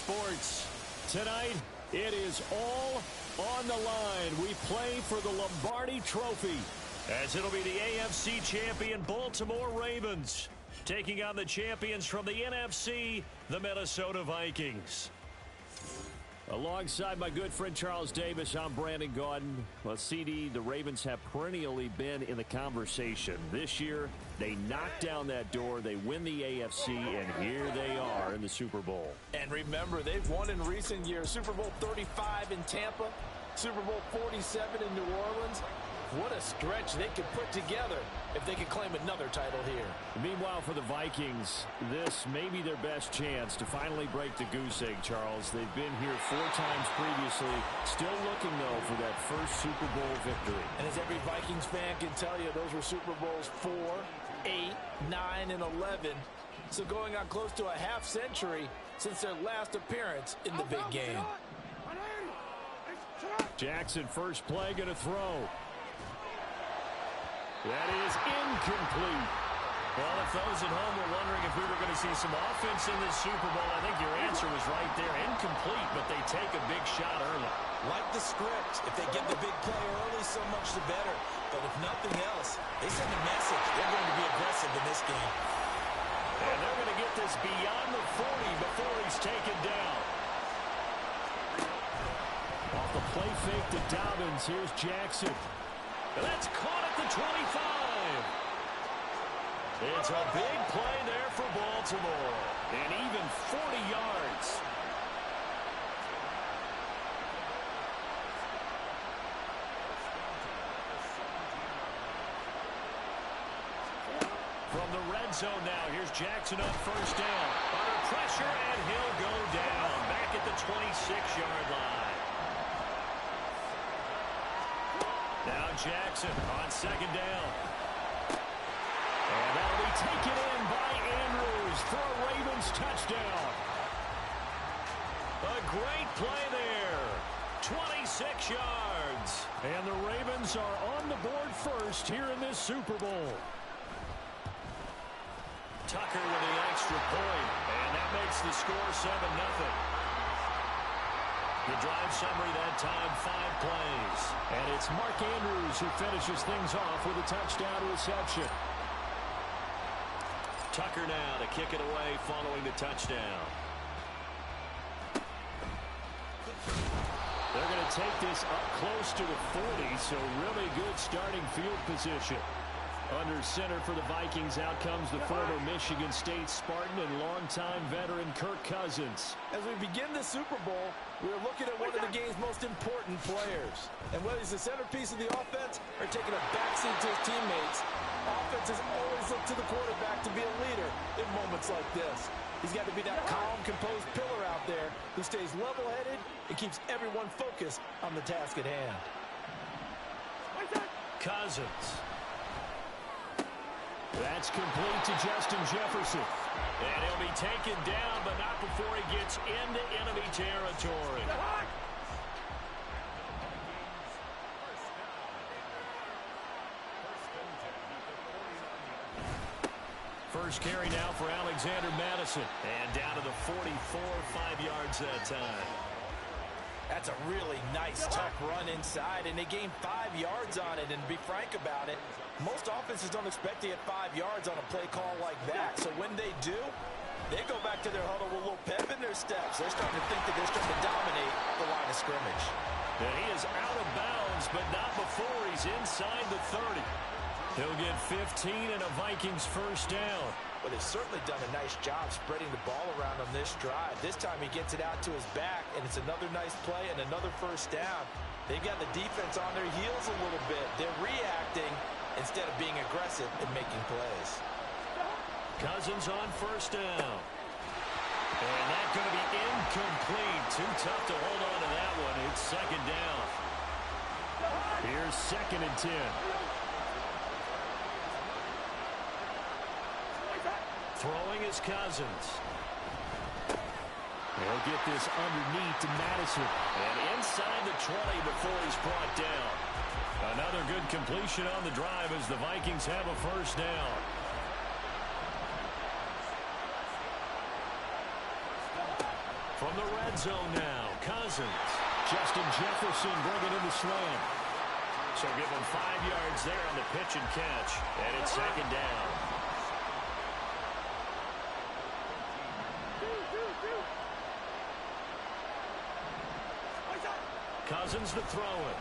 Sports. Tonight, it is all on the line. We play for the Lombardi Trophy, as it'll be the AFC champion Baltimore Ravens taking on the champions from the NFC, the Minnesota Vikings. Alongside my good friend Charles Davis, I'm Brandon Gaudin. Well, CD, the Ravens have perennially been in the conversation. This year, they knock down that door, they win the AFC, and here they are in the Super Bowl. And remember, they've won in recent years. Super Bowl 35 in Tampa, Super Bowl 47 in New Orleans. What a stretch they could put together if they could claim another title here. Meanwhile, for the Vikings, this may be their best chance to finally break the goose egg, Charles. They've been here 4 times previously, still looking, though, for that first Super Bowl victory. And as every Vikings fan can tell you, those were Super Bowls 4, 8, 9, and 11. So going on close to a half century since their last appearance in the big game. Jackson, first play, going to throw. That is incomplete. Well, if those at home were wondering if we were going to see some offense in this Super Bowl, I think your answer was right there. Incomplete, but they take a big shot early. Like the script, if they get the big play early, so much the better. But if nothing else, they send a message. They're going to be aggressive in this game. And they're going to get this beyond the 40 before he's taken down. Off the play fake to Dobbins, here's Jackson. And that's caught at the 25. It's a big play there for Baltimore. And even 40 yards. From the red zone now, here's Jackson on first down. Under pressure, and he'll go down. Back at the 26-yard line. Now Jackson on second down. And that'll be taken in by Andrews for a Ravens touchdown. A great play there. 26 yards. And the Ravens are on the board first here in this Super Bowl. Tucker with the extra point. And that makes the score 7-0. The drive summary that time, 5 plays. And it's Mark Andrews who finishes things off with a touchdown reception. Tucker now to kick it away following the touchdown. They're going to take this up close to the 40, so really good starting field position. Under center for the Vikings, out comes the former Michigan State Spartan and longtime veteran Kirk Cousins. As we begin the Super Bowl, we're looking at one of the game's most important players. And whether he's the centerpiece of the offense or taking a backseat to his teammates, offenses always look to the quarterback to be a leader in moments like this. He's got to be that calm, composed pillar out there who stays level-headed and keeps everyone focused on the task at hand. Cousins. That's complete to Justin Jefferson. And he'll be taken down, but not before he gets into enemy territory. First carry now for Alexander Madison. And down to the 44, 5 yards that time. That's a really nice, tough run inside, and they gained 5 yards on it. And to be frank about it, most offenses don't expect to get 5 yards on a play call like that. So when they do, they go back to their huddle with a little pep in their steps. They're starting to think that they're starting to dominate the line of scrimmage. And he is out of bounds, but not before he's inside the 30. He'll get 15 and a Vikings first down. But they've certainly done a nice job spreading the ball around on this drive. This time he gets it out to his back, and it's another nice play and another first down. They've got the defense on their heels a little bit. They're reacting instead of being aggressive and making plays. Cousins on first down. And that's going to be incomplete. Too tough to hold on to that one. It's second down. Here's 2nd and 10. Throwing is Cousins. They'll get this underneath to Madison. And inside the 20 before he's brought down. Another good completion on the drive as the Vikings have a first down. From the red zone now. Cousins. Justin Jefferson bringing in the slam. So give him 5 yards there on the pitch and catch. And it's second down. Cousins to throw it.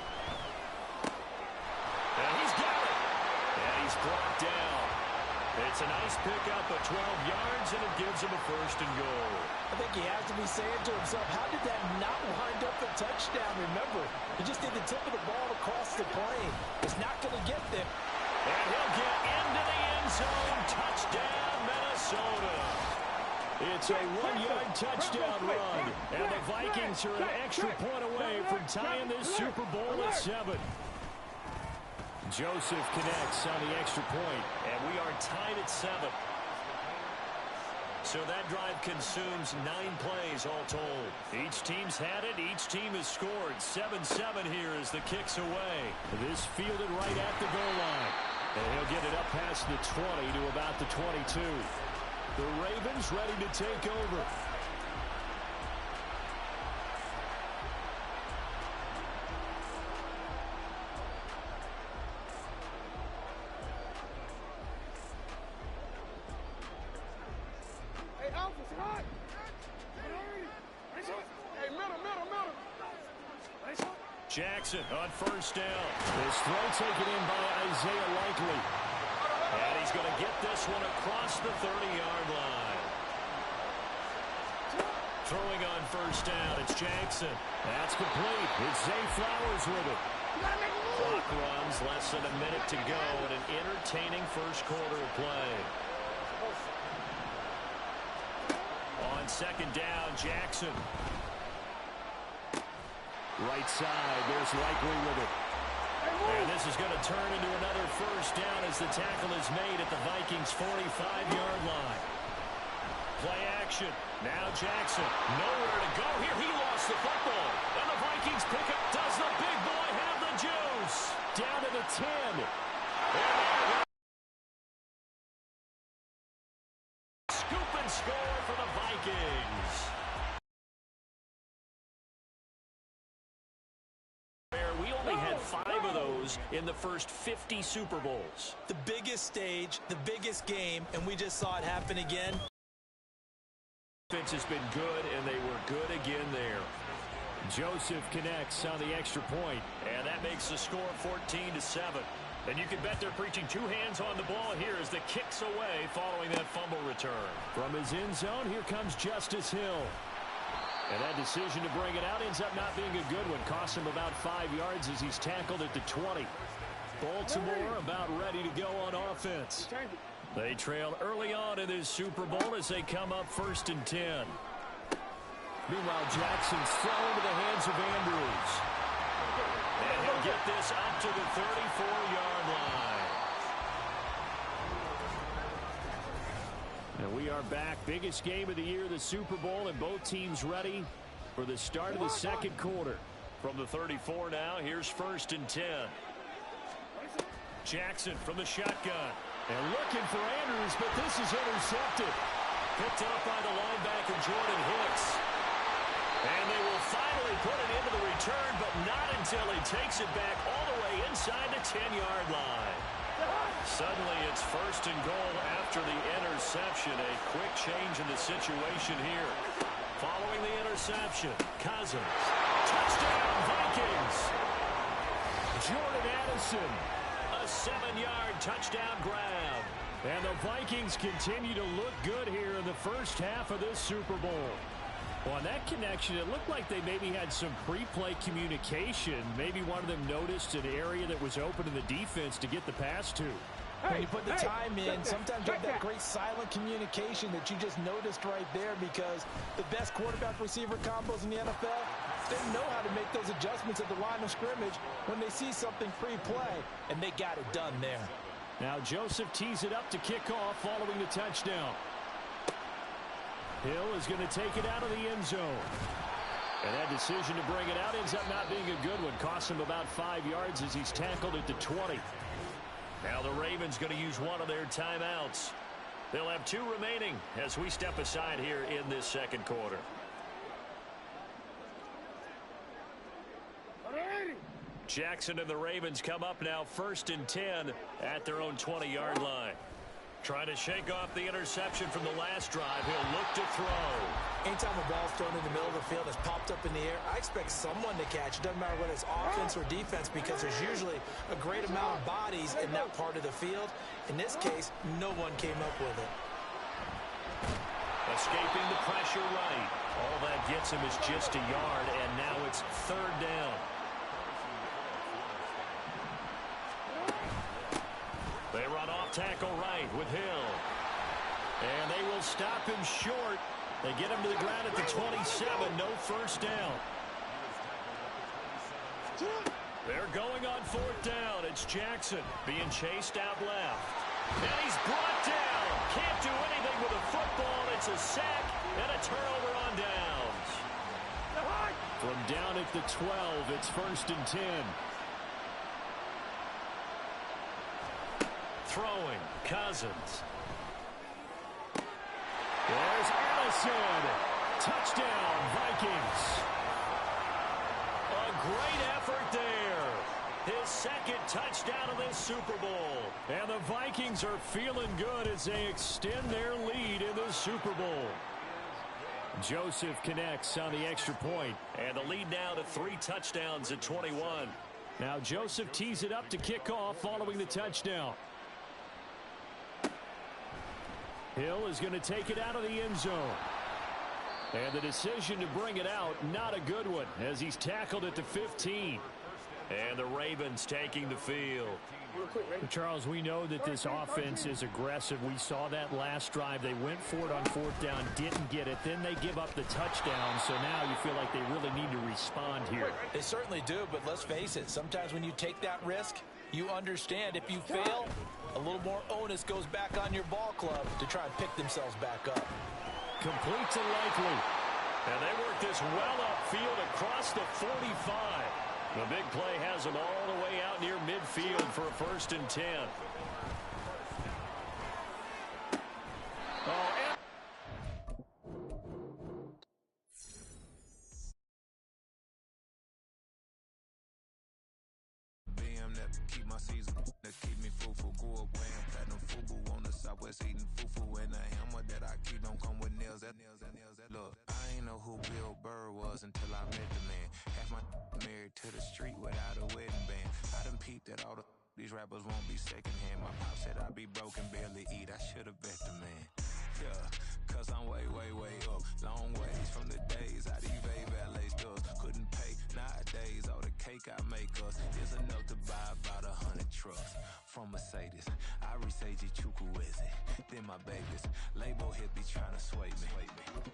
And he's got it. And he's brought down. It's a nice pickup of 12 yards, and it gives him a first and goal. I think he has to be saying to himself, how did that not wind up a touchdown? Remember, he just did the tip of the ball across the plane. It's not going to get there. And he'll get into the end zone. Touchdown, Minnesota. It's a 1-yard touchdown run, and the Vikings are an extra point away from tying this Super Bowl at 7. Joseph connects on the extra point, and we are tied at 7. So that drive consumes 9 plays all told. Each team's had it. Each team has scored. 7-7 here as the kick's away. This fielded right at the goal line. And he'll get it up past the 20 to about the 22. The Ravens ready to take over. Hey, Alpha, hot. Hey, middle. Jackson on first down. This throw taken in by Isaiah Likely. And he's going to get this one across the 30-yard line. Throwing on first down, it's Jackson. That's complete. It's Zay Flowers with it. Clock runs, less than a minute to go, and an entertaining first quarter of play. On second down, Jackson. Right side, there's Likely with it. And this is going to turn into another first down as the tackle is made at the Vikings' 45-yard line. Play action. Now Jackson. Nowhere to go here. He lost the football. And the Vikings pick up. Does the big boy have the juice? Down to the 10. Scoop and score for the Vikings. We only had 5 of those in the first 50 Super Bowls. The biggest stage, the biggest game, and we just saw it happen again. Defense has been good, and they were good again there. Joseph connects on the extra point, and that makes the score 14-7. And you can bet they're preaching 2 hands on the ball here as the kick's away following that fumble return. From his end zone, here comes Justice Hill. And that decision to bring it out ends up not being a good one. Costs him about 5 yards as he's tackled at the 20. Baltimore about ready to go on offense. They trail early on in this Super Bowl as they come up 1st and 10. Meanwhile, Jackson's thrown into the hands of Andrews. And he'll get this up to the 34-yard line. And we are back. Biggest game of the year, the Super Bowl, and both teams ready for the start of the second quarter. From the 34 now, here's 1st and 10. Jackson from the shotgun. And looking for Andrews, but this is intercepted. Picked up by the linebacker, Jordan Hicks. And they will finally put it into the return, but not until he takes it back all the way inside the 10-yard line. Suddenly it's 1st and goal after the interception. A quick change in the situation here. Following the interception, Cousins. Touchdown, Vikings. Jordan Addison. A 7-yard touchdown grab. And the Vikings continue to look good here in the first half of this Super Bowl. On that connection, it looked like they maybe had some pre-play communication. Maybe one of them noticed an area that was open in the defense to get the pass to. When you put the time in, sometimes you have that great silent communication that you just noticed right there, because the best quarterback-receiver combos in the NFL, they know how to make those adjustments at the line of scrimmage when they see something pre-play, and they got it done there. Now Joseph tees it up to kick off following the touchdown. Hill is going to take it out of the end zone. And that decision to bring it out ends up not being a good one. Costs him about 5 yards as he's tackled at the 20. Now the Ravens going to use one of their timeouts. They'll have 2 remaining as we step aside here in this second quarter. Jackson and the Ravens come up now 1st and 10 at their own 20-yard line. Trying to shake off the interception from the last drive. He'll look to throw. Anytime a ball's thrown in the middle of the field that's popped up in the air, I expect someone to catch. It doesn't matter whether it's offense or defense, because there's usually a great amount of bodies in that part of the field. In this case, no one came up with it. Escaping the pressure right. All that gets him is just a yard, and now it's 3rd down. They run off tackle right with Hill. And they will stop him short. They get him to the ground at the 27. No first down. They're going on 4th down. It's Jackson being chased out left. And he's brought down. Can't do anything with a football. It's a sack and a turnover on downs. From down at the 12, it's 1st and 10. Throwing, Cousins. There's Allison. Touchdown, Vikings. A great effort there. His 2nd touchdown of this Super Bowl. And the Vikings are feeling good as they extend their lead in the Super Bowl. Joseph connects on the extra point. And the lead now to 3 touchdowns at 21. Now Joseph tees it up to kick off following the touchdown. Hill is going to take it out of the end zone. And the decision to bring it out, not a good one, as he's tackled at the 15. And the Ravens taking the field. Charles, we know that this offense is aggressive. We saw that last drive. They went for it on 4th down, didn't get it. Then they give up the touchdown. So now you feel like they really need to respond here. They certainly do, but let's face it. Sometimes when you take that risk, you understand if you fail, a little more onus goes back on your ball club to try and pick themselves back up. Complete to Likely. And they work this well upfield across the 45. The big play has them all the way out near midfield for a 1st and 10. Keep my season, that keep me full, go up wearing platinum fubu on the southwest eating fufu, and a hammer that I keep don't come with nails. Look, I ain't know who Bill Burr was until I met the man. Half my married to the street without a wedding band. I done peeped that all these rappers won't be secondhand. My pop said I'd be broken, barely eat. I should've bet the man. Yeah, cause I'm way up, long ways from the days I evade valet stores. Couldn't pay nowadays, all the cake I make us is enough to buy about 100 trucks. From Mercedes, I resage Chukwueze, then my babies. Label hit be trying to sway me,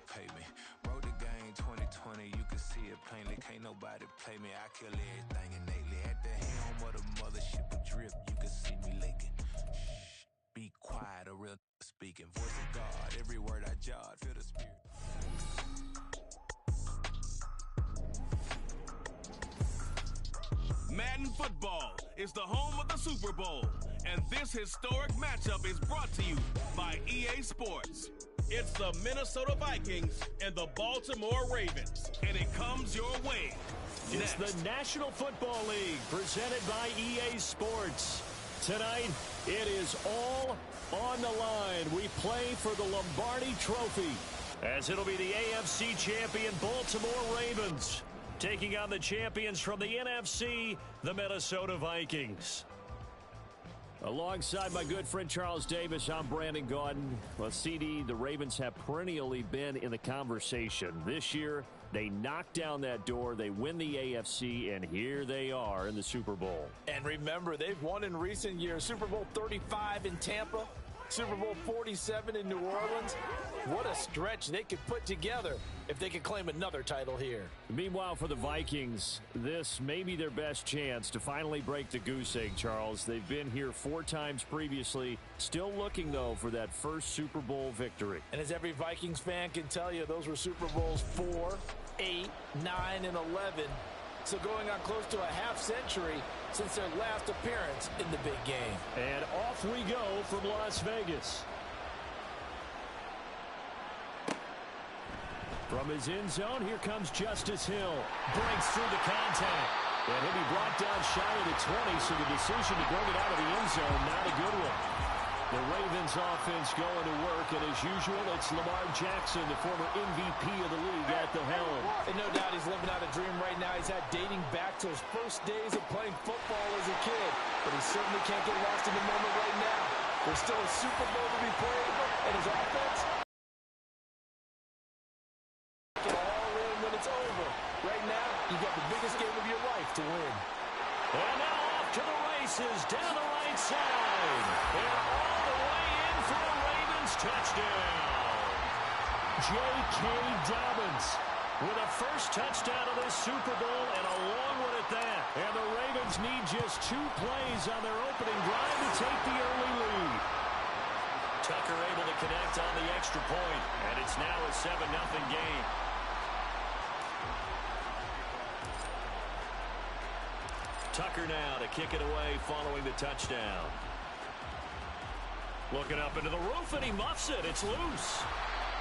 pay me. Wrote the game 2020, you can see it plainly. Can't nobody play me, I kill everything innately. At the helm of the mothership of drip, you can see me leaking. Shh, be quiet, a real speaking. Voice of God, every word I jot, feel the spirit. Madden football is the home of the Super Bowl, and this historic matchup is brought to you by EA Sports. It's the Minnesota Vikings and the Baltimore Ravens, and it comes your way. It's the National Football League presented by EA Sports. Tonight, it is all on the line. We play for the Lombardi Trophy, as it'll be the AFC champion Baltimore Ravens taking on the champions from the NFC, the Minnesota Vikings. Alongside my good friend Charles Davis, I'm Brandon Gaudin. Well, CD, the Ravens have perennially been in the conversation. This year, they knock down that door, they win the AFC, and here they are in the Super Bowl. And remember, they've won in recent years. Super Bowl 35 in Tampa, Super Bowl 47 in New Orleans. What a stretch they could put together if they could claim another title here. Meanwhile, for the Vikings, this may be their best chance to finally break the goose egg, Charles. They've been here 4 times previously, still looking, though, for that first Super Bowl victory. And as every Vikings fan can tell you, those were Super Bowls 4, 8, 9, and 11. So going on close to a half century since their last appearance in the big game. And off we go from Las Vegas. From his end zone, here comes Justice Hill. Breaks through the contact. And he'll be brought down shy of the 20, so the decision to bring it out of the end zone, not a good one. The Ravens offense going to work, and as usual, it's Lamar Jackson, the former MVP of the league, at the helm. And no doubt he's living out a dream right now. He's had dating back to his first days of playing football as a kid. But he certainly can't get lost in the moment right now. There's still a Super Bowl to be played, and his offense get all in when it's over. Right now, you've got the biggest game of your life to win. And now off to the races, down the right side. And all the way in for a Ravens touchdown. J.K. Dobbins with a first touchdown of this Super Bowl, and a long one at that. And the Ravens need just 2 plays on their opening drive to take the early lead. Tucker able to connect on the extra point, and it's now a 7-0 game. Tucker now to kick it away following the touchdown. Looking up into the roof, and he muffs it. It's loose.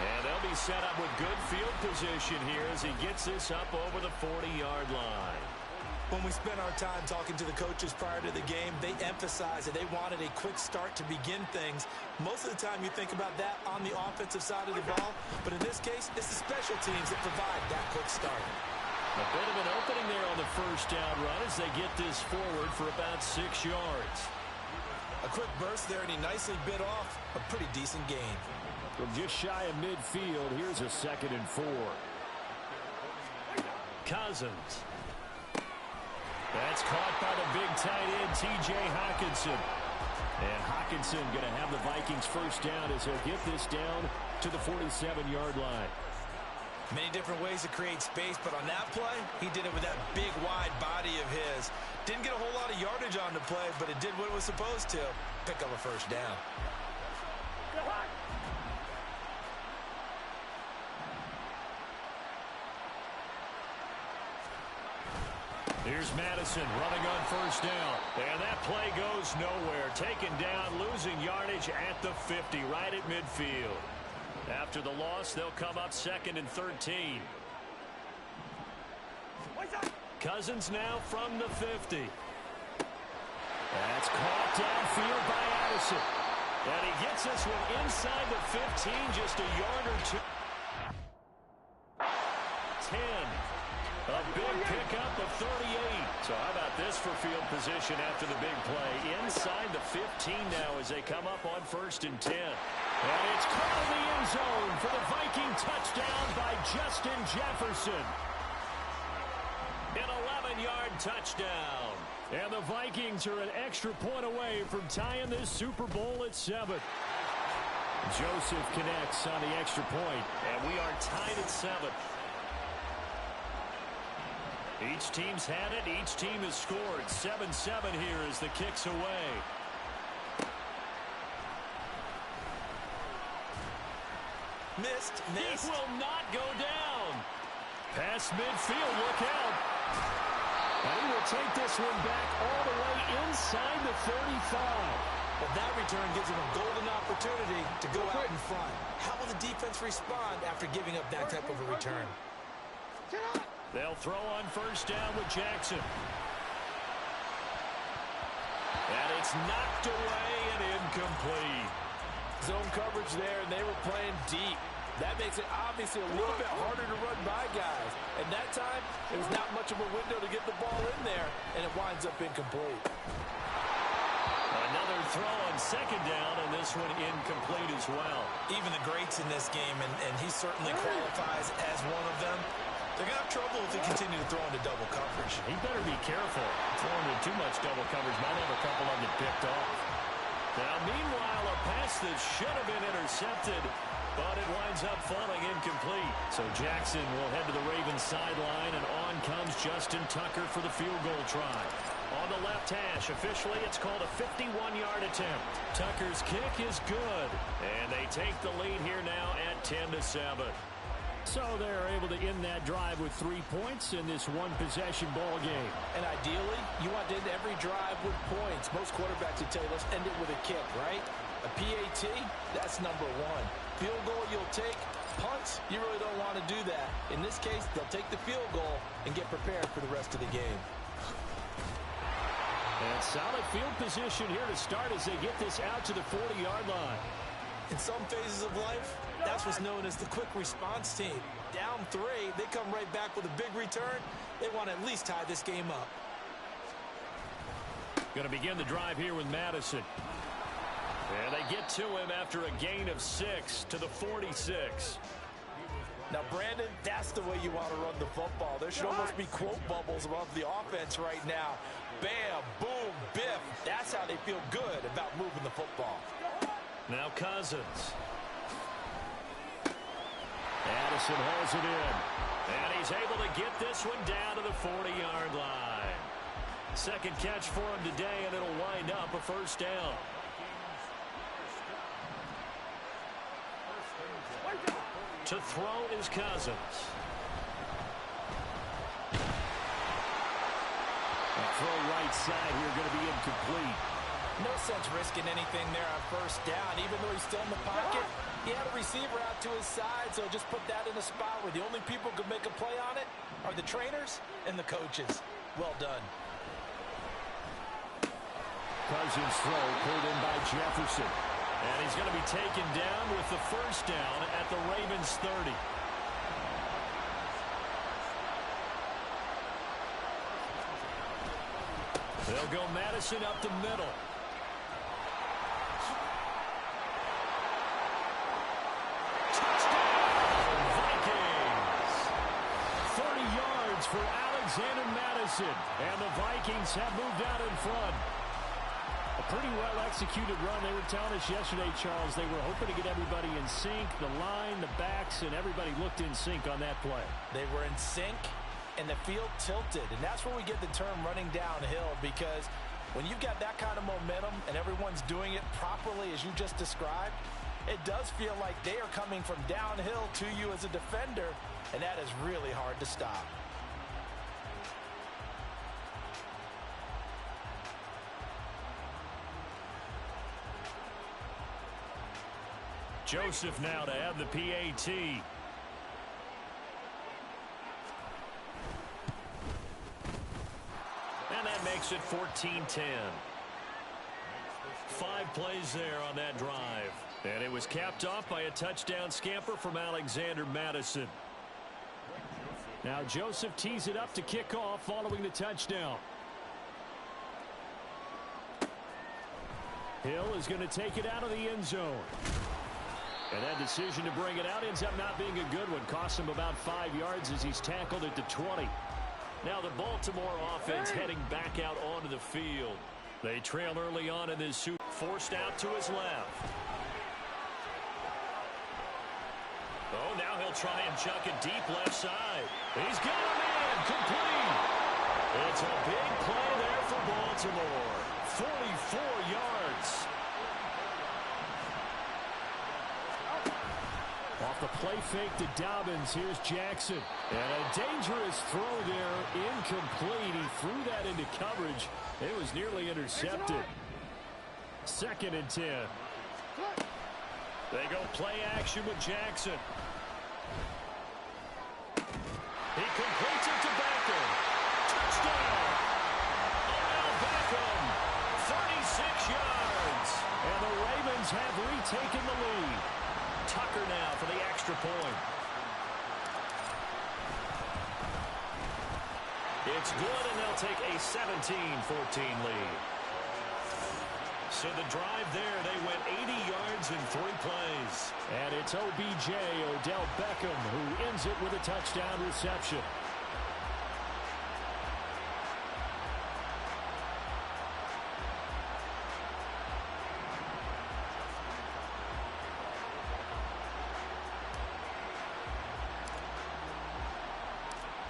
And they'll be set up with good field position here as he gets this up over the 40-yard line. When we spent our time talking to the coaches prior to the game, they emphasized that they wanted a quick start to begin things. Most of the time you think about that on the offensive side of the ball, but in this case, it's the special teams that provide that quick start. A bit of an opening there on the first down run as they get this forward for about 6 yards. A quick burst there, and he nicely bit off a pretty decent gain. From just shy of midfield, here's a 2nd and 4. Cousins. That's caught by the big tight end, T.J. Hockenson. And Hockenson going to have the Vikings first down as he'll get this down to the 47-yard line. Many different ways to create space, but on that play, he did it with that big, wide body of his. Didn't get a whole lot of yardage on the play, but it did what it was supposed to. Pick up a first down. Here's Madison running on first down. And that play goes nowhere. Taken down, losing yardage at the 50, right at midfield. After the loss, they'll come up 2nd and 13. Cousins now from the 50. That's caught downfield by Addison. And he gets this one inside the 15, just a yard or 2. 10. A big pickup of 38. So how about this for field position after the big play? Inside the 15 now as they come up on 1st and 10. And it's caught in the end zone for the Viking touchdown by Justin Jefferson. An 11-yard touchdown. And the Vikings are an extra point away from tying this Super Bowl at 7. Joseph connects on the extra point, and we are tied at 7. Each team's had it. Each team has scored. 7-7 here as the kick's away. Missed. It will not go down. Past midfield, look out. And he will take this one back all the way inside the 35. But that return gives him a golden opportunity to go out in front. How will the defense respond after giving up that type of a return? They'll throw on first down with Jackson. And it's knocked away and incomplete. Zone coverage there, and they were playing deep. That makes it obviously a little bit harder to run by guys. And that time, it was not much of a window to get the ball in there, and it winds up incomplete. Another throw on second down, and this one incomplete as well. Even the greats in this game, and he certainly qualifies as one of them, they're going to have trouble if they continue to throw into double coverage. He better be careful. Throwing into too much double coverage might have a couple of them picked off. Now, meanwhile, a pass that should have been intercepted, but it winds up falling incomplete. So Jackson will head to the Ravens sideline, and on comes Justin Tucker for the field goal try. On the left hash, officially it's called a 51-yard attempt. Tucker's kick is good, and they take the lead here now at 10-7. So they're able to end that drive with 3 points in this one-possession ball game. And ideally, you want to end every drive with points. Most quarterbacks would tell you, let's end it with a kick, right? A PAT, that's number 1. Field goal you'll take. Punts, you really don't want to do that. In this case, they'll take the field goal and get prepared for the rest of the game. And solid field position here to start as they get this out to the 40-yard line. In some phases of life, that's what's known as the quick response team. Down 3, they come right back with a big return. They want to at least tie this game up. Going to begin the drive here with Madison. And they get to him after a gain of 6 to the 46. Now, Brandon, that's the way you want to run the football. There should almost be quote bubbles above the offense right now. Bam, boom, biff. That's how they feel good about moving the football. Now Cousins. Addison holds it in. And he's able to get this one down to the 40-yard line. Second catch for him today, and it'll wind up a first down. To throw is Cousins. A throw right side here going to be incomplete. No sense risking anything there on first down. Even though he's still in the pocket, he had a receiver out to his side, so just put that in a spot where the only people who can make a play on it are the trainers and the coaches. Well done. Cousins throw pulled in by Jefferson. And he's going to be taken down with the first down at the Ravens 30. They'll go Madison up the middle. Touchdown, Vikings! 30 yards for Alexander Madison. And the Vikings have moved out in front. A pretty well-executed run. They were telling us yesterday, Charles, they were hoping to get everybody in sync, the line, the backs, and everybody looked in sync on that play. They were in sync, and the field tilted. And that's where we get the term running downhill, because when you've got that kind of momentum and everyone's doing it properly as you just described, it does feel like they are coming from downhill to you as a defender, and that is really hard to stop. Joseph now to have the PAT. And that makes it 14-10. 5 plays there on that drive. And it was capped off by a touchdown scamper from Alexander Madison. Now Joseph tees it up to kick off following the touchdown. Hill is going to take it out of the end zone. And that decision to bring it out ends up not being a good one. Costs him about 5 yards as he's tackled at the 20. Now the Baltimore offense heading back out onto the field. They trail early on in this suit. Forced out to his left. Oh, now he'll try and chuck it deep left side. He's got a man complete. It's a big play there for Baltimore. 44 yards. Off the play fake to Dobbins, here's Jackson. And a dangerous throw there, incomplete. He threw that into coverage. It was nearly intercepted. 2nd and 10. They go play action with Jackson. He completes it to Beckham. Touchdown! Odell Beckham, 36 yards. And the Ravens have retaken the lead. Tucker now for the extra point. It's good, and they'll take a 17-14 lead. So the drive there, they went 80 yards in 3 plays. And it's OBJ, Odell Beckham, who ends it with a touchdown reception.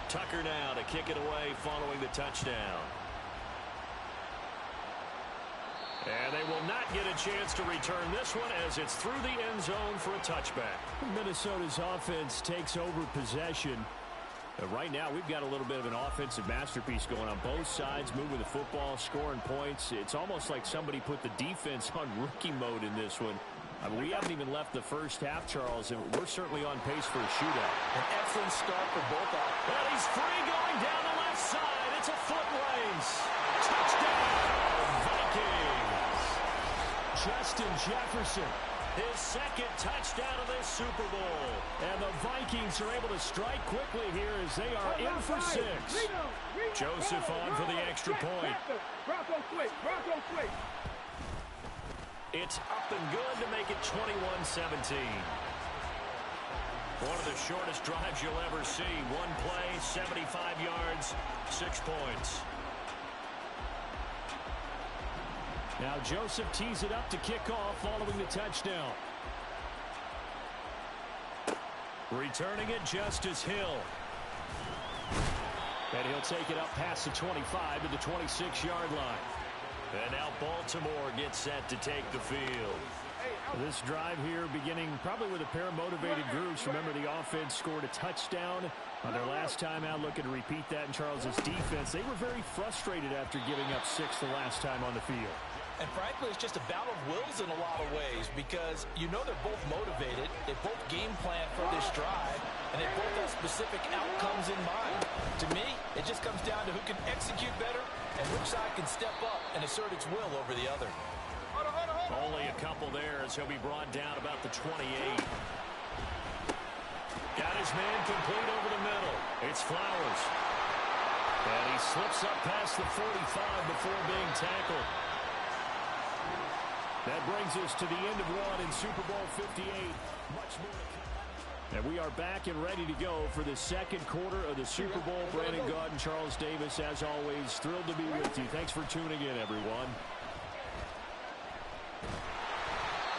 Tucker now to kick it away following the touchdown. And they will not get a chance to return this one as it's through the end zone for a touchback. Minnesota's offense takes over possession. Right now, we've got a little bit of an offensive masterpiece going on both sides, moving the football, scoring points. It's almost like somebody put the defense on rookie mode in this one. I mean, we haven't even left the first half, Charles, and we're certainly on pace for a shootout. An excellent start for both of them. And he's free going down the left side. It's a foot race. Touchdown! Justin Jefferson. His second touchdown of this Super Bowl. And the Vikings are able to strike quickly here as they are in for 6. Joseph on for the extra point. It's up and good to make it 21-17. One of the shortest drives you'll ever see. One play, 75 yards, 6 points. Now Joseph tees it up to kick off following the touchdown. Returning it, Justice Hill. And he'll take it up past the 25 to the 26-yard line. And now Baltimore gets set to take the field. This drive here beginning probably with a pair of motivated groups. Remember, the offense scored a touchdown on their last time out, looking to repeat that in Charles's defense. They were very frustrated after giving up 6 the last time on the field. And frankly, it's just a battle of wills in a lot of ways because you know they're both motivated. They both game plan for this drive, and they both have specific outcomes in mind. To me, it just comes down to who can execute better and which side can step up and assert its will over the other. Only a couple there as he'll be brought down about the 28. Got his man complete over the middle. It's Flowers. And he slips up past the 45 before being tackled. That brings us to the end of one in Super Bowl 58. Much more to come. And we are back and ready to go for the second quarter of the Super Bowl. Brandon Gaud and Charles Davis, as always, thrilled to be with you. Thanks for tuning in, everyone.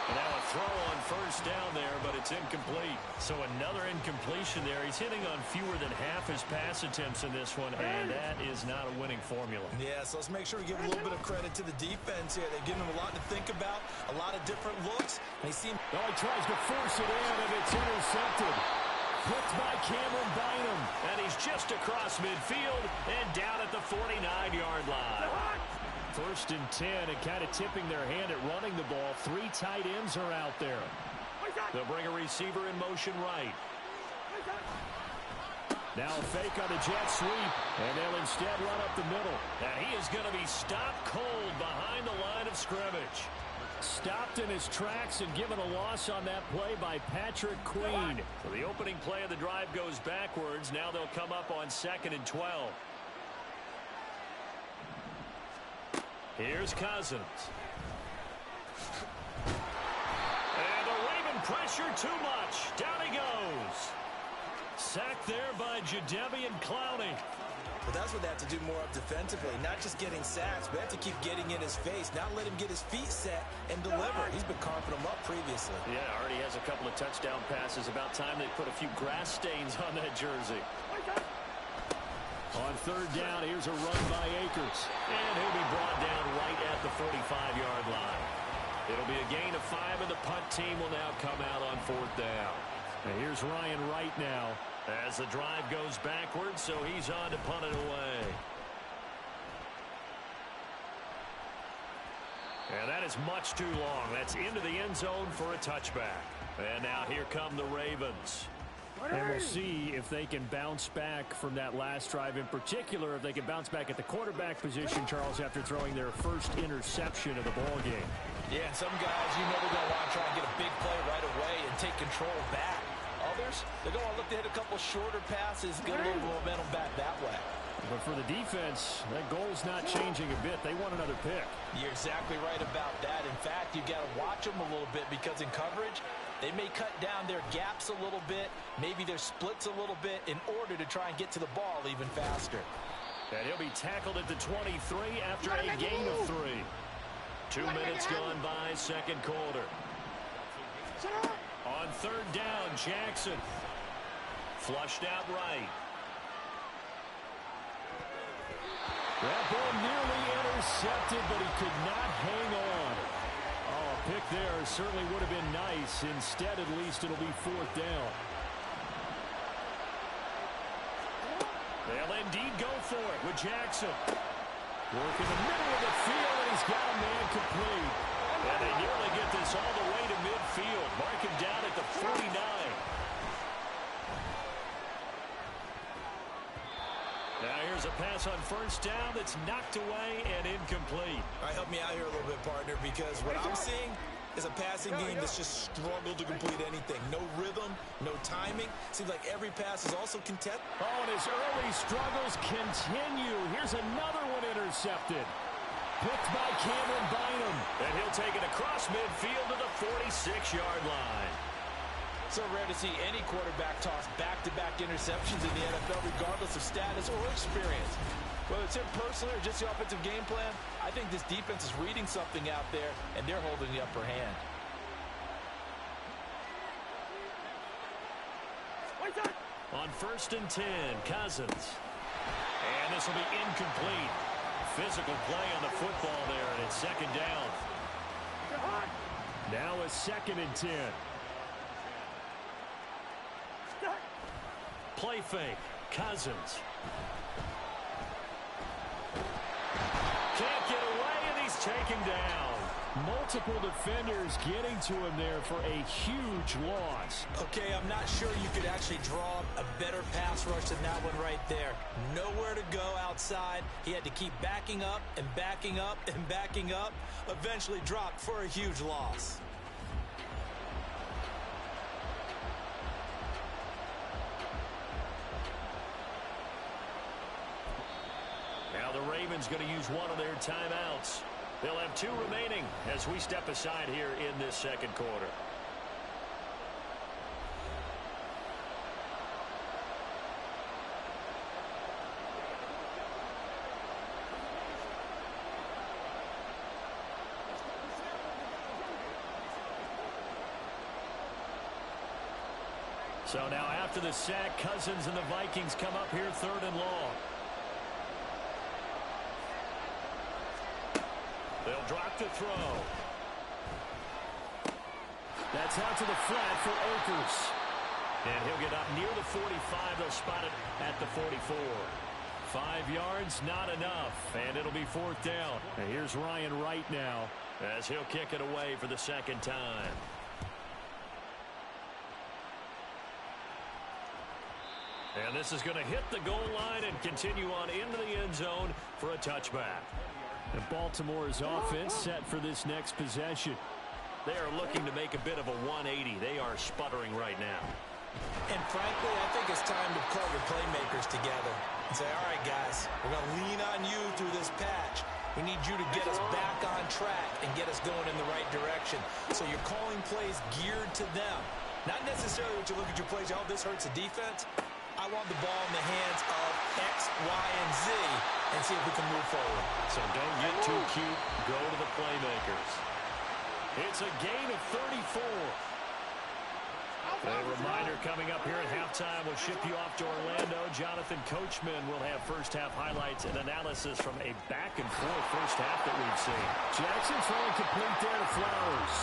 And now a throw on first down there, but it's incomplete. So another incompletion there. He's hitting on fewer than half his pass attempts in this one, and that is not a winning formula. Yeah, so let's make sure we give a little bit of credit to the defense here. They've given him a lot to think about, a lot of different looks, and he seems... Oh, he tries to force it in, and it's intercepted. Picked by Cameron Bynum. And he's just across midfield and down at the 49-yard line. First and 10, and kind of tipping their hand at running the ball. 3 tight ends are out there. They'll bring a receiver in motion right. Now a fake on the jet sweep, and they'll instead run up the middle. And he is going to be stopped cold behind the line of scrimmage. Stopped in his tracks and given a loss on that play by Patrick Queen. So the opening play of the drive goes backwards. Now they'll come up on 2nd and 12. Here's Cousins. And the Raven pressure too much. Down he goes. Sacked there by Jadeveon Clowney. But that's what they have to do more of defensively, not just getting sacks, but have to keep getting in his face, not let him get his feet set and deliver. He's been carving them up previously. Yeah, already has a couple of touchdown passes. About time they put a few grass stains on that jersey. On third down, here's a run by Akers. And he'll be brought down right at the 45-yard line. It'll be a gain of 5, and the punt team will now come out on 4th down. And here's Ryan Wright now. As the drive goes backwards, so he's on to punt it away. And that is much too long. That's into the end zone for a touchback. And now here come the Ravens. And we'll see if they can bounce back from that last drive. In particular, if they can bounce back at the quarterback position, Charles, after throwing their first interception of the ball game. Yeah, and some guys, you know they're going to want to try and get a big play right away and take control back. Others, they're going to look to hit a couple shorter passes, get a little momentum back that way. But for the defense, that goal's not changing a bit. They want another pick. You're exactly right about that. In fact, you got to watch them a little bit because in coverage, they may cut down their gaps a little bit, maybe their splits a little bit in order to try and get to the ball even faster. And he'll be tackled at the 23 after a gain of 3. 2 minutes gone by, second quarter. On third down, Jackson. Flushed out right. That ball nearly intercepted, but he could not hang on. Oh, a pick there certainly would have been nice. Instead, at least, it'll be 4th down. They'll indeed go for it with Jackson. Work in the middle of the field, and he's got a man complete. And they nearly get this all the way to midfield. Mark him down at the 49. Now here's a pass on first down that's knocked away and incomplete. All right, help me out here a little bit, partner, because what I'm seeing is a passing game that's just struggled to complete anything. No rhythm, no timing. Seems like every pass is also contested. Oh, and his early struggles continue. Here's another one intercepted. Picked by Cameron Bynum. And he'll take it across midfield to the 46-yard line. So rare to see any quarterback toss back-to-back interceptions in the NFL, regardless of status or experience. Whether it's him personally or just the offensive game plan, I think this defense is reading something out there, and they're holding the upper hand. On 1st and 10, Cousins. And this will be incomplete. Physical play on the football there, and it's 2nd down. Now a 2nd and 10. Play fake. Cousins. Can't get away, and he's taken down. Multiple defenders getting to him there for a huge loss. Okay, I'm not sure you could actually draw a better pass rush than that one right there. Nowhere to go outside. He had to keep backing up and backing up and backing up. Eventually dropped for a huge loss. Now the Ravens going to use one of their timeouts. They'll have 2 remaining as we step aside here in this 2nd quarter. So now after the sack, Cousins and the Vikings come up here 3rd and long. They'll drop to throw. That's out to the flat for Akers. And he'll get up near the 45. They'll spot it at the 44. 5 yards, not enough. And it'll be 4th down. And here's Ryan Wright now, as he'll kick it away for the 2nd time. And this is going to hit the goal line and continue on into the end zone for a touchback. And Baltimore's offense set for this next possession. They are looking to make a bit of a 180. They are sputtering right now. And frankly, I think it's time to call your playmakers together and say, all right, guys, we're going to lean on you through this patch. We need you to get us back on track and get us going in the right direction. So you're calling plays geared to them. Not necessarily what you look at your plays, oh, this hurts the defense. I want the ball in the hands of X, Y, and Z and see if we can move forward. So don't get too cute. Go to the playmakers. It's a gain of 34. A reminder coming up here at halftime. We'll ship you off to Orlando. Jonathan Coachman will have first-half highlights and analysis from a back-and-forth first half that we've seen. Jackson throwing complete there to Flowers.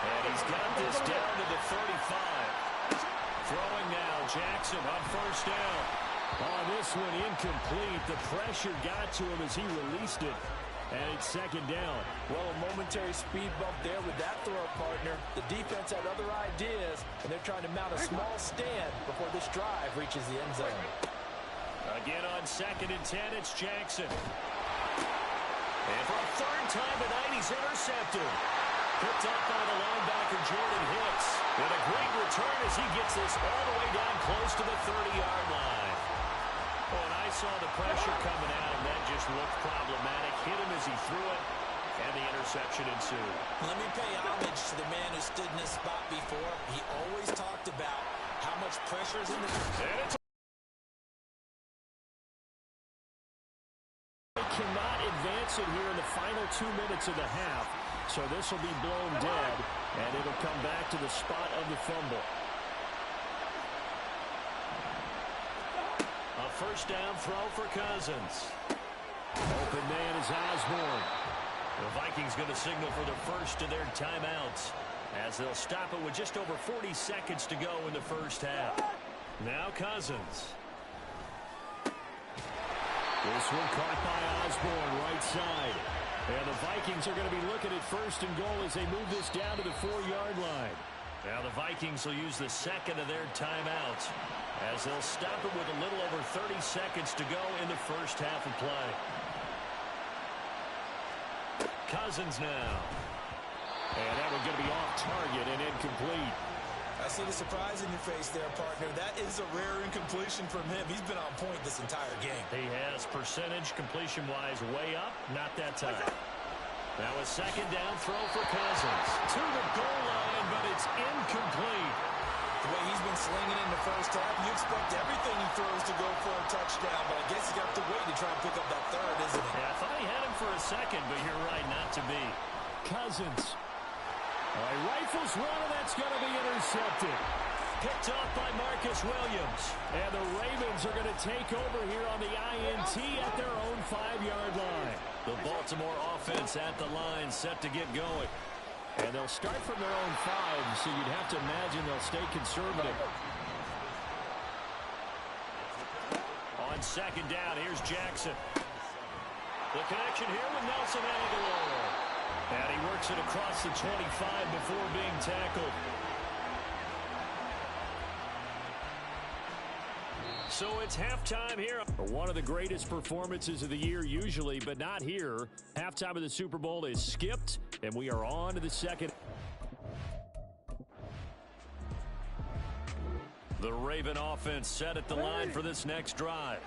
And he's got this down to the 35. Throwing now, Jackson on 1st down. On this one, incomplete. The pressure got to him as he released it. And it's 2nd down. Well, a momentary speed bump there with that throw, partner. The defense had other ideas, and they're trying to mount a small stand before this drive reaches the end zone. Again on 2nd and 10, it's Jackson. And for a 3rd time tonight, he's intercepted. Picked up by the linebacker, Jordan Hicks. And a great return as he gets this all the way down close to the 30-yard line. Oh, and I saw the pressure coming at him. That just looked problematic. Hit him as he threw it, and the interception ensued. Let me pay homage to the man who stood in this spot before. He always talked about how much pressure is in the... They cannot advance it here in the final 2 minutes of the half. So this will be blown dead, and it'll come back to the spot of the fumble. A 1st down throw for Cousins. Open man is Osborne. The Vikings going to signal for the first of their timeouts as they'll stop it with just over 40 seconds to go in the first half. Now Cousins. This one caught by Osborne, right side. And the Vikings are going to be looking at 1st and goal as they move this down to the 4-yard line. Now the Vikings will use the second of their timeouts as they'll stop it with a little over 30 seconds to go in the first half of play. Cousins now. And that one's going to be off target and incomplete. I see the surprise in your face there, partner. That is a rare incompletion from him. He's been on point this entire game. He has percentage completion-wise way up. Not that time. Now a second down throw for Cousins. To the goal line, but it's incomplete. The way he's been slinging in the first half, you expect everything he throws to go for a touchdown, but I guess he's got to wait to try and pick up that third, isn't he? Yeah, I thought he had him for a second, but you're right, not to be. Cousins. All right, rifles one, and that's going to be intercepted. Picked off by Marcus Williams. And the Ravens are going to take over here on the INT at their own 5-yard line. The Baltimore offense at the line, set to get going. And they'll start from their own 5, so you'd have to imagine they'll stay conservative. On second down, here's Jackson. The connection here with Nelson Aguilar. And he works it across the 25 before being tackled. So it's halftime here. One of the greatest performances of the year usually, but not here. Halftime of the Super Bowl is skipped, and we are on to the second. The Raven offense set at the line for this next drive.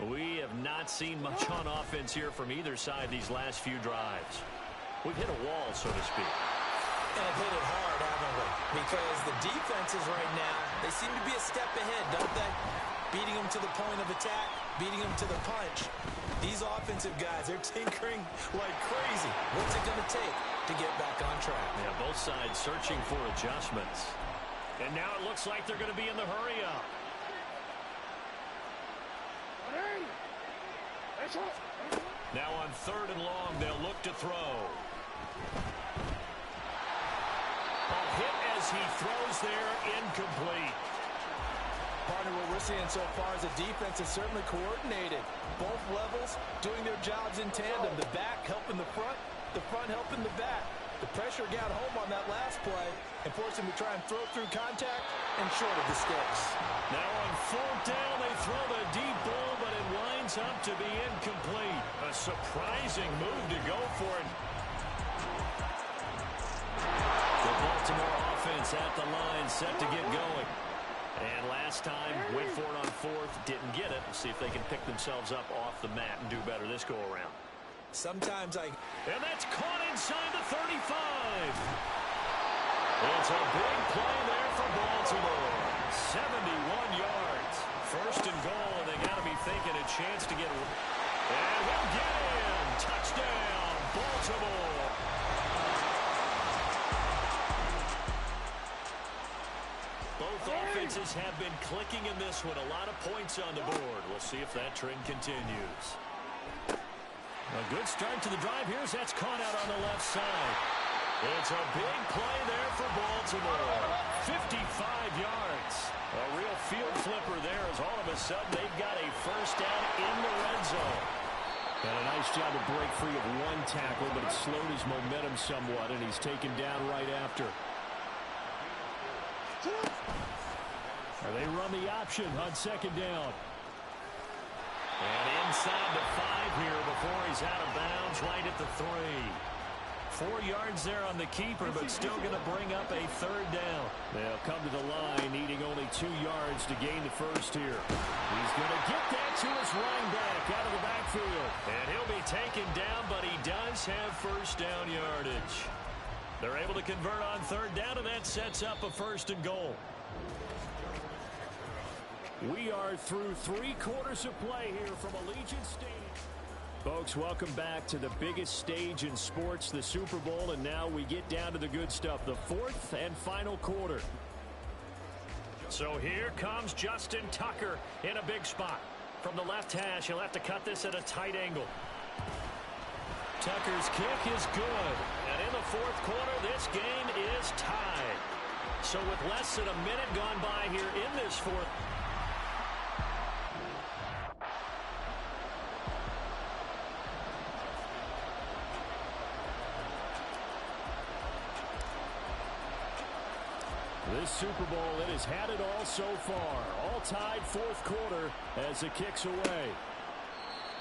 We have not seen much on offense here from either side these last few drives. We've hit a wall, so to speak. And hit it hard, haven't we? Because the defenses right now, they seem to be a step ahead, don't they? Beating them to the point of attack, beating them to the punch. These offensive guys, they're tinkering like crazy. What's it going to take to get back on track? Yeah, both sides searching for adjustments. And now it looks like they're going to be in the hurry-up. Now on third and long, they'll look to throw. A hit as he throws there, incomplete. Partner, what we're seeing so far is the defense is certainly coordinated. Both levels doing their jobs in tandem. The back helping the front helping the back. The pressure got home on that last play and forced him to try and throw through contact and short of the sticks. Now on fourth down, they throw the deep ball, but it winds up to be incomplete. A surprising move to go for it. The Baltimore offense at the line, set to get going. And last time, went for it on fourth, didn't get it. See if they can pick themselves up off the mat and do better this go-around. And that's caught inside the 35. It's a big play there for Baltimore. 71 yards. First and goal, and they got to be thinking a chance to get it. And he'll get in. Touchdown, Baltimore. Both offenses have been clicking in this one. A lot of points on the board. We'll see if that trend continues. A good start to the drive. That's caught out on the left side. It's a big play there for Baltimore. 55 yards. A real field flipper there as all of a sudden they've got a first down in the red zone. And a nice job to break free of one tackle, but it slowed his momentum somewhat, and he's taken down right after. They run the option on second down. And inside the 5 here before he's out of bounds, right at the 3. 4 yards there on the keeper, but still going to bring up a third down. They'll come to the line, needing only 2 yards to gain the first here. He's going to get that to his running back out of the backfield. And he'll be taken down, but he does have first down yardage. They're able to convert on third down, and that sets up a first and goal. We are through 3 quarters of play here from Allegiant Stadium. Folks, welcome back to the biggest stage in sports, the Super Bowl, and now we get down to the good stuff, the 4th and final quarter. So here comes Justin Tucker in a big spot. From the left hash, he'll have to cut this at a tight angle. Tucker's kick is good. And in the 4th quarter, this game is tied. So with less than a minute gone by here in this 4th, this Super Bowl, it has had it all so far. All tied fourth quarter as it kicks away.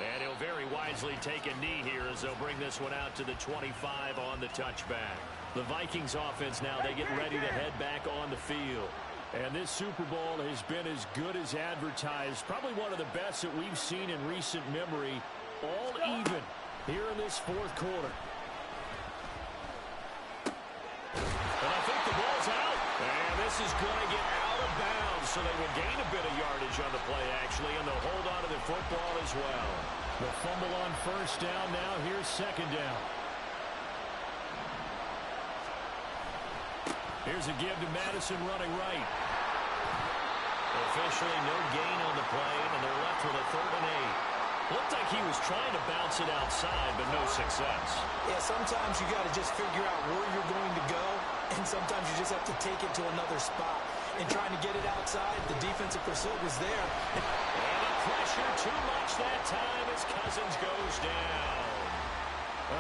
And he'll very wisely take a knee here as they'll bring this one out to the 25 on the touchback. The Vikings offense now, they get ready to head back on the field. And this Super Bowl has been as good as advertised. Probably one of the best that we've seen in recent memory. All even here in this fourth quarter. And I think the ball's out. And this is going to get out of bounds, so they will gain a bit of yardage on the play, actually, and they'll hold on to the football as well. The fumble on first down now. Here's second down. Here's a give to Madison running right. Officially no gain on the play, and they're left with a 3rd and 8. Looked like he was trying to bounce it outside, but no success. Yeah, sometimes you got to just figure out where you're going to go, and sometimes you just have to take it to another spot. And trying to get it outside, the defensive pursuit was there. And the pressure too much that time as Cousins goes down.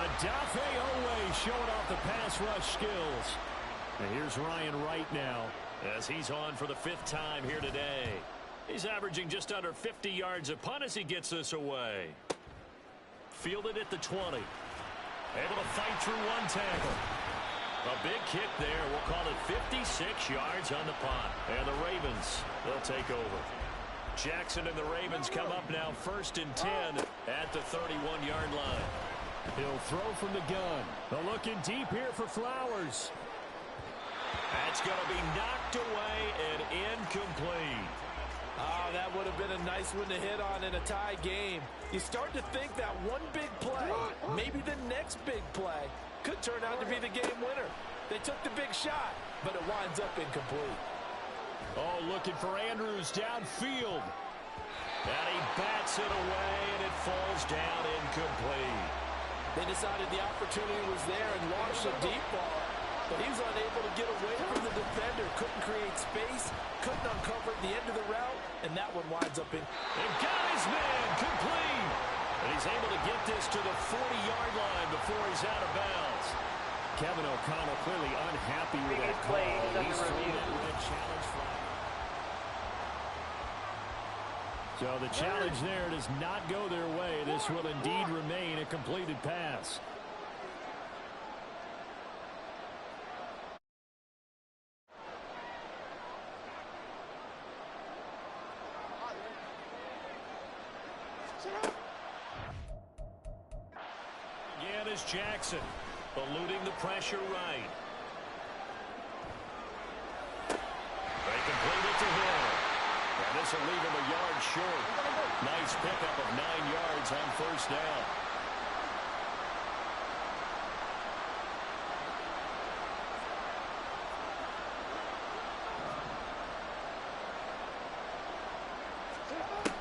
Adafe Owe showing off the pass rush skills. And here's Ryan Wright now as he's on for the 5th time here today. He's averaging just under 50 yards a punt as he gets this away. Fielded at the 20. Able to fight through one tackle. A big kick there. We'll call it 56 yards on the punt. And the Ravens, they'll take over. Jackson and the Ravens come up now 1st and 10 at the 31-yard line. He'll throw from the gun. They're looking deep here for Flowers. That's going to be knocked away and incomplete. Oh, that would have been a nice one to hit on in a tie game. You start to think that one big play, maybe the next big play, could turn out to be the game winner. They took the big shot, but it winds up incomplete. Oh, looking for Andrews downfield. And he bats it away, and it falls down incomplete. They decided the opportunity was there and launched a deep ball. But he was unable to get away from the defender. Couldn't create space. Couldn't uncover the end of the route. And that one winds up in. And got his man complete. And he's able to get this to the 40-yard line before he's out of bounds. Kevin O'Connell clearly unhappy with that call. He's thrown that with a challenge flag. So the challenge there does not go their way. This will indeed remain a completed pass. Again is Jackson, eluding the pressure right. They complete it to him. And this will leave him a yard short. Nice pickup of 9 yards on first down.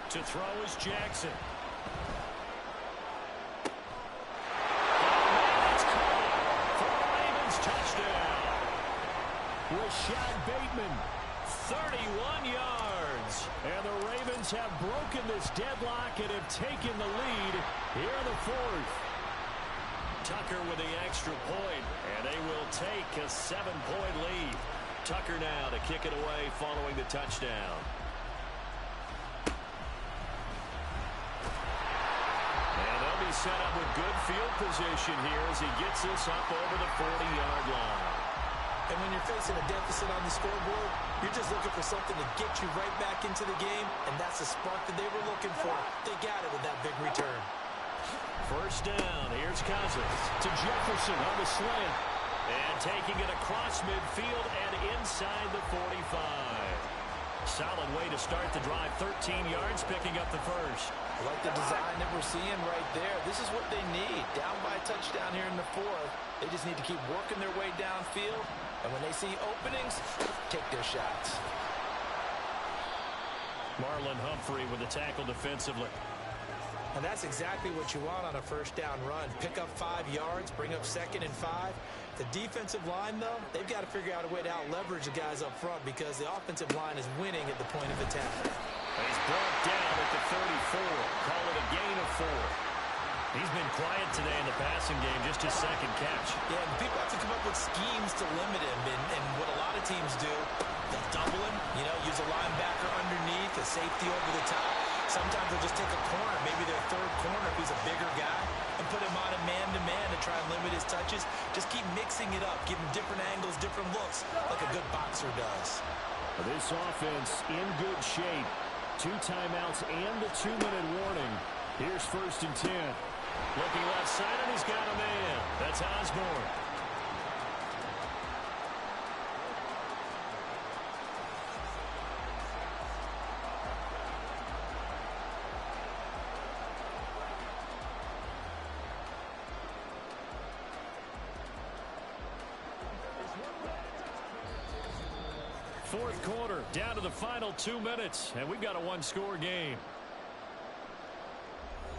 To throw is Jackson. Touchdown. Rashad Bateman, 31 yards. And the Ravens have broken this deadlock and have taken the lead here in the 4th. Tucker with the extra point, and they will take a 7-point lead. Tucker now to kick it away following the touchdown. And they'll be set up with good field position here as he gets this up over the 40-yard line. And when you're facing a deficit on the scoreboard, you're just looking for something to get you right back into the game, and that's the spark that they were looking for. They got it with that big return. First down, here's Cousins. To Jefferson on the slant. And taking it across midfield and inside the 45. Solid way to start the drive, 13 yards, picking up the first. I like the design that we're seeing right there. This is what they need. Down by a touchdown here in the 4th. They just need to keep working their way downfield. And when they see openings, take their shots. Marlon Humphrey with the tackle defensively. And that's exactly what you want on a first down run. Pick up 5 yards, bring up 2nd and 5. The defensive line, though, they've got to figure out a way to out-leverage the guys up front because the offensive line is winning at the point of attack. And he's brought down at the 34. Call it a gain of 4. He's been quiet today in the passing game, just his second catch. Yeah, and people have to come up with schemes to limit him, and what a lot of teams do, they'll double him, use a linebacker underneath, a safety over the top. Sometimes they'll just take a corner, maybe their third corner if he's a bigger guy, and put him on a man-to-man to try and limit his touches. Just keep mixing it up, give him different angles, different looks, like a good boxer does. This offense in good shape. 2 timeouts and the 2-minute warning. Here's 1st and 10. Looking left side, and he's got a man. That's Osborne. Fourth quarter, down to the final 2 minutes, and we've got a 1-score game.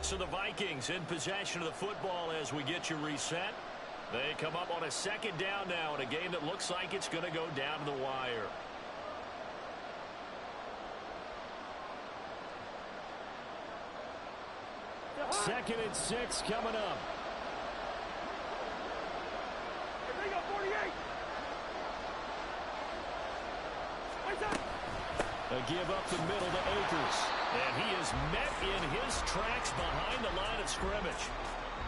So the Vikings in possession of the football as we get you reset. They come up on a 2nd down now in a game that looks like it's going to go down to the wire. Second and 6 coming up. A give up the middle to Akers. And he is met in his tracks behind the line of scrimmage.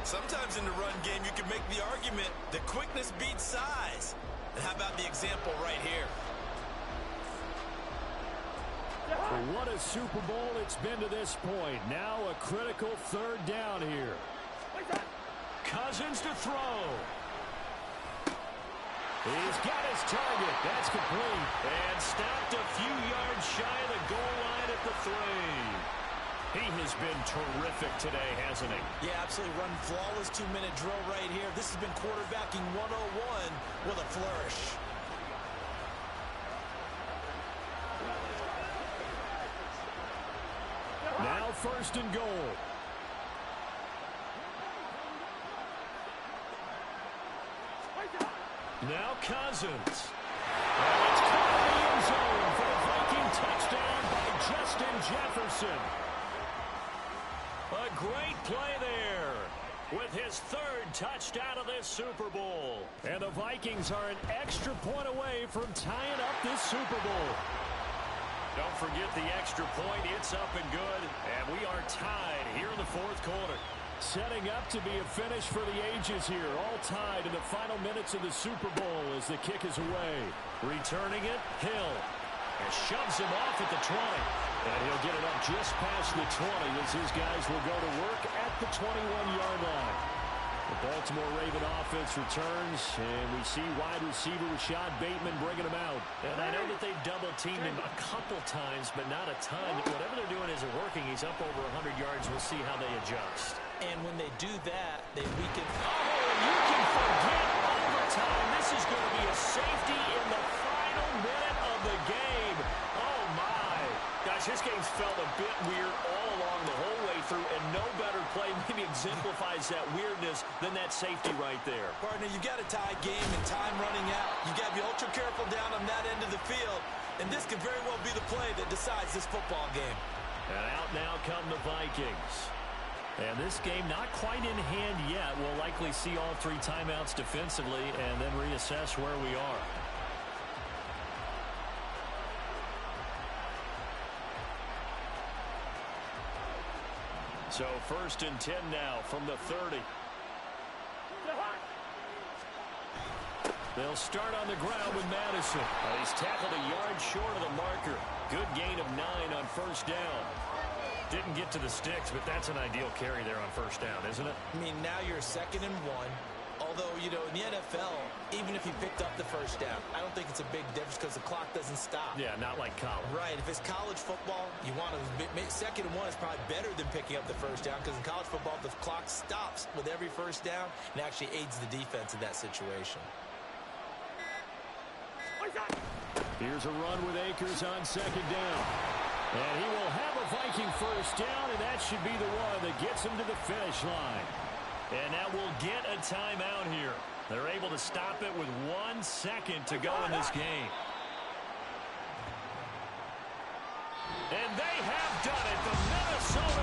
Sometimes in the run game, you can make the argument that quickness beats size. And how about the example right here? What a Super Bowl it's been to this point. Now a critical 3rd down here. Cousins to throw. He's got his target. That's complete. And stopped a few yards shy of the goal line at the 3. He has been terrific today, hasn't he? Yeah, absolutely. Run flawless 2-minute drill right here. This has been quarterbacking 101 with a flourish. Now 1st and goal. Now Cousins. And it's caught in the end zone for a Viking touchdown by Justin Jefferson. A great play there with his 3rd touchdown of this Super Bowl. And the Vikings are an extra point away from tying up this Super Bowl. Don't forget the extra point. It's up and good. And we are tied here in the 4th quarter. Setting up to be a finish for the ages here. All tied in the final minutes of the Super Bowl as the kick is away. Returning it, Hill. And shoves him off at the 20. And he'll get it up just past the 20 as his guys will go to work at the 21-yard line. The Baltimore Raven offense returns, and we see wide receiver Rashad Bateman bringing him out. And I know that they've double-teamed him a couple times, but not a ton. Whatever they're doing isn't working. He's up over 100 yards. We'll see how they adjust. And when they do that, they weaken. Oh, you can forget overtime. This is going to be a safety in the final minute of the game. Oh, my. Guys, this game's felt a bit weird all along the whole way through, and no better play maybe exemplifies that weirdness than that safety right there. Partner, you got a tie game and time running out. You got to be ultra careful down on that end of the field, and this could very well be the play that decides this football game. And out now come the Vikings. And this game not quite in hand yet. We'll likely see all 3 timeouts defensively and then reassess where we are. So 1st and 10 now from the 30. They'll start on the ground with Madison. He's tackled a yard short of the marker. Good gain of 9 on 1st down. Didn't get to the sticks, but that's an ideal carry there on 1st down, isn't it? I mean, now you're 2nd and 1. Although, in the NFL, even if he picked up the 1st down, I don't think it's a big difference because the clock doesn't stop. Yeah, not like college. Right. If it's college football, you want to 2nd and 1 is probably better than picking up the 1st down because in college football, the clock stops with every 1st down and actually aids the defense in that situation. Here's a run with Akers on 2nd down. And he will have a Viking 1st down, and that should be the one that gets him to the finish line. And that will get a timeout here. They're able to stop it with 1 second to go in this game. And they have done it. The Minnesota